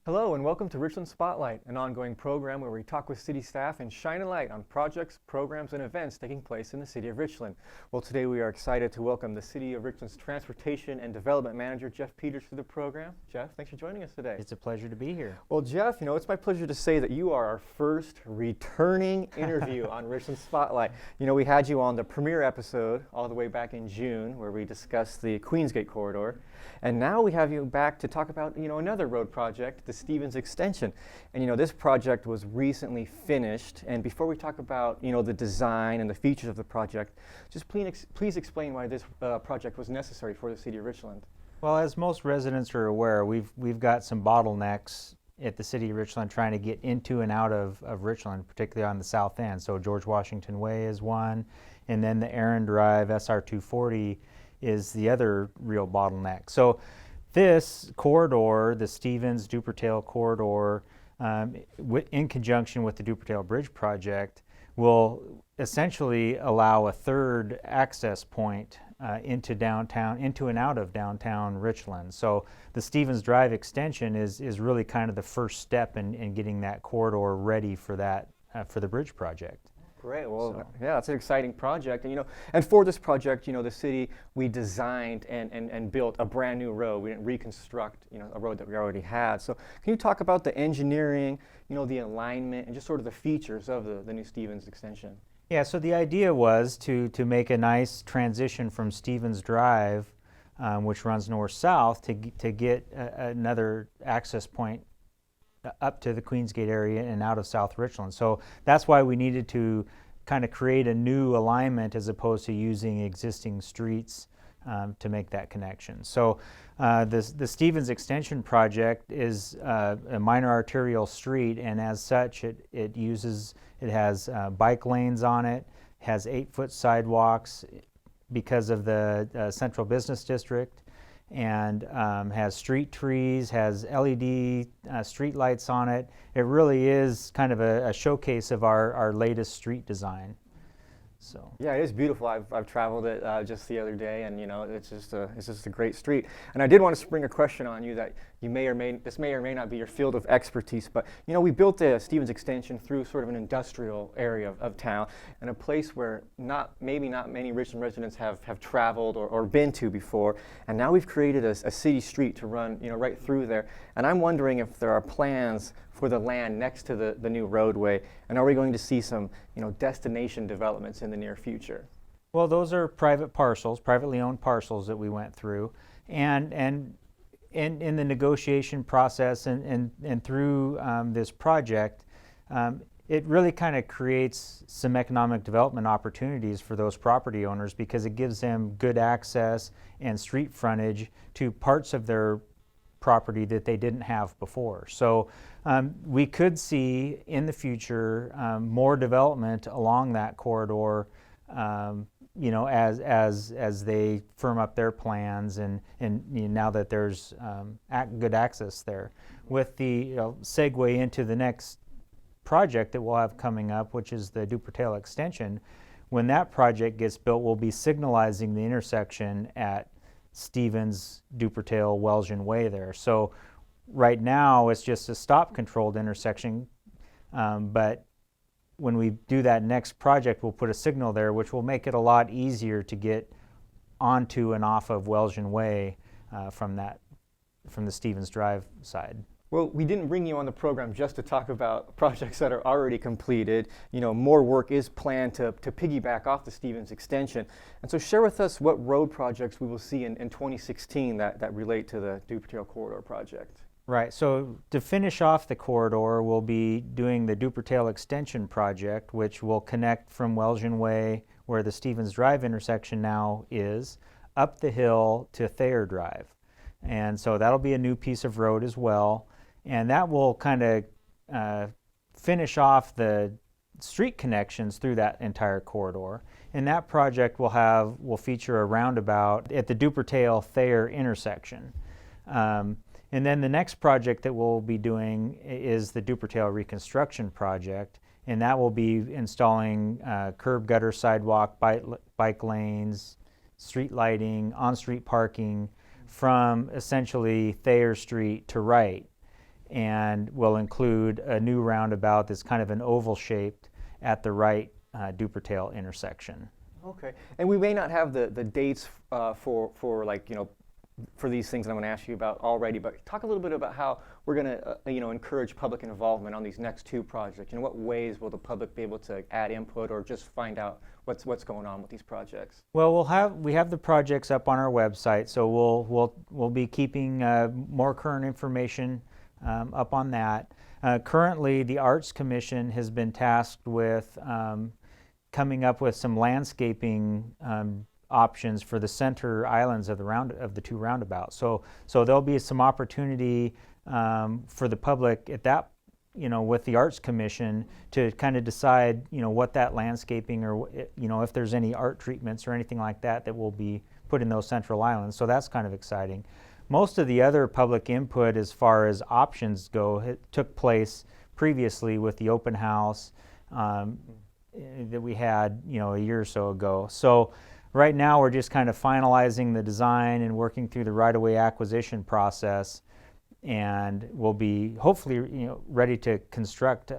Hello and welcome to Richland Spotlight, an ongoing program where we talk with city staff and shine a light on projects, programs, and events taking place in the City of Richland. Well, today we are excited to welcome the City of Richland's Transportation and Development Manager, Jeff Peters, to the program. Jeff, thanks for joining us today. It's a pleasure to be here. Well, Jeff, it's my pleasure to say that you are our first returning interview on Richland Spotlight. We had you on the premiere episode all the way back in June where we discussed the Queensgate corridor. And now we have you back to talk about, another road project, the Stevens Extension. And, this project was recently finished. And before we talk about, the design and the features of the project, just please explain why this project was necessary for the City of Richland. Well, as most residents are aware, we've got some bottlenecks at the City of Richland trying to get into and out of Richland, particularly on the south end. So George Washington Way is one, and then the Aaron Drive SR 240 is the other real bottleneck. So this corridor, the Stevens-Dupertale corridor, in conjunction with the Dupertale Bridge project, will essentially allow a third access point into and out of downtown Richland. So the Stevens Drive extension is really kind of the first step in getting that corridor ready for that for the bridge project. Great. Well, yeah, it's an exciting project. And for this project, the city, we designed and built a brand new road. We didn't reconstruct, a road that we already had. So can you talk about the engineering, the alignment, and just sort of the features of the new Stevens extension? Yeah, so the idea was to make a nice transition from Stevens Drive, which runs north-south, to get another access point up to the Queensgate area and out of South Richland. So that's why we needed to kind of create a new alignment as opposed to using existing streets to make that connection. So the Stevens Extension project is a minor arterial street, and as such it has bike lanes on it, has 8-foot sidewalks because of the Central Business District, and has street trees, has LED street lights on it. It really is kind of a showcase of our latest street design. So yeah, it is beautiful. I've traveled it just the other day, and it's just a great street. And I did want to spring a question on you that this may or may not be your field of expertise, but we built the Stevens Extension through sort of an industrial area of town, and a place where maybe not many Richland residents have traveled or been to before. And now we've created a city street to run right through there. And I'm wondering if there are plans for the land next to the new roadway, and are we going to see some destination developments in the near future? Well, those are privately owned parcels that we went through, and in the negotiation process and through this project, it really kind of creates some economic development opportunities for those property owners because it gives them good access and street frontage to parts of their property that they didn't have before. So we could see in the future more development along that corridor, as they firm up their plans and now that there's good access there. With the segue into the next project that we'll have coming up, which is the Dupertale Extension, when that project gets built, we'll be signalizing the intersection at Stevens, Dupertale, Welshon Way there. So right now it's just a stop-controlled intersection, but when we do that next project, we'll put a signal there, which will make it a lot easier to get onto and off of Welshon Way from the Stevens Drive side. Well, we didn't bring you on the program just to talk about projects that are already completed. More work is planned to piggyback off the Stevens Extension. And so share with us what road projects we will see in 2016 that relate to the Dupertale Corridor project. Right, so to finish off the corridor, we'll be doing the Dupertale Extension project, which will connect from Welshon Way, where the Stevens Drive intersection now is, up the hill to Thayer Drive. And so that'll be a new piece of road as well. And that will kind of finish off the street connections through that entire corridor. And that project will feature a roundabout at the Dupertale-Thayer intersection. And then the next project that we'll be doing is the Dupertale Reconstruction Project, and that will be installing curb, gutter, sidewalk, bike lanes, street lighting, on-street parking from essentially Thayer Street to Wright. and will include a new roundabout that's kind of an oval shaped at the right Dupertail intersection. Okay, and we may not have the dates for like, you know, for these things that I'm going to ask you about already, but talk a little bit about how we're going to you know, encourage public involvement on these next two projects. In what ways will the public be able to add input or just find out what's going on with these projects? Well, we have the projects up on our website, so we'll be keeping more current information up on that. Currently, the Arts Commission has been tasked with coming up with some landscaping options for the center islands of the two roundabouts. So there'll be some opportunity for the public at that, you know, with the Arts Commission to kind of decide, you know, what that landscaping or, you know, if there's any art treatments or anything like that that will be put in those central islands. So that's kind of exciting. Most of the other public input as far as options go took place previously with the open house that we had, you know, a year or so ago. So right now we're just kind of finalizing the design and working through the right-of-way acquisition process, and we'll be hopefully, you know, ready to construct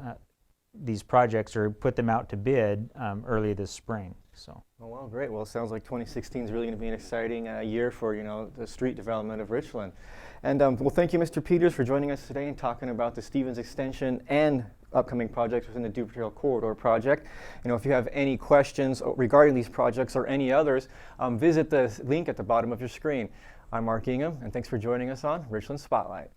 these projects or put them out to bid early this spring. So. Oh, well, great. Well, it sounds like 2016 is really going to be an exciting year for, you know, the street development of Richland. And well, thank you, Mr. Peters, for joining us today and talking about the Stevens Extension and upcoming projects within the Dupertail Corridor project. You know, if you have any questions regarding these projects or any others, visit the link at the bottom of your screen. I'm Mark Ingham, and thanks for joining us on Richland Spotlight.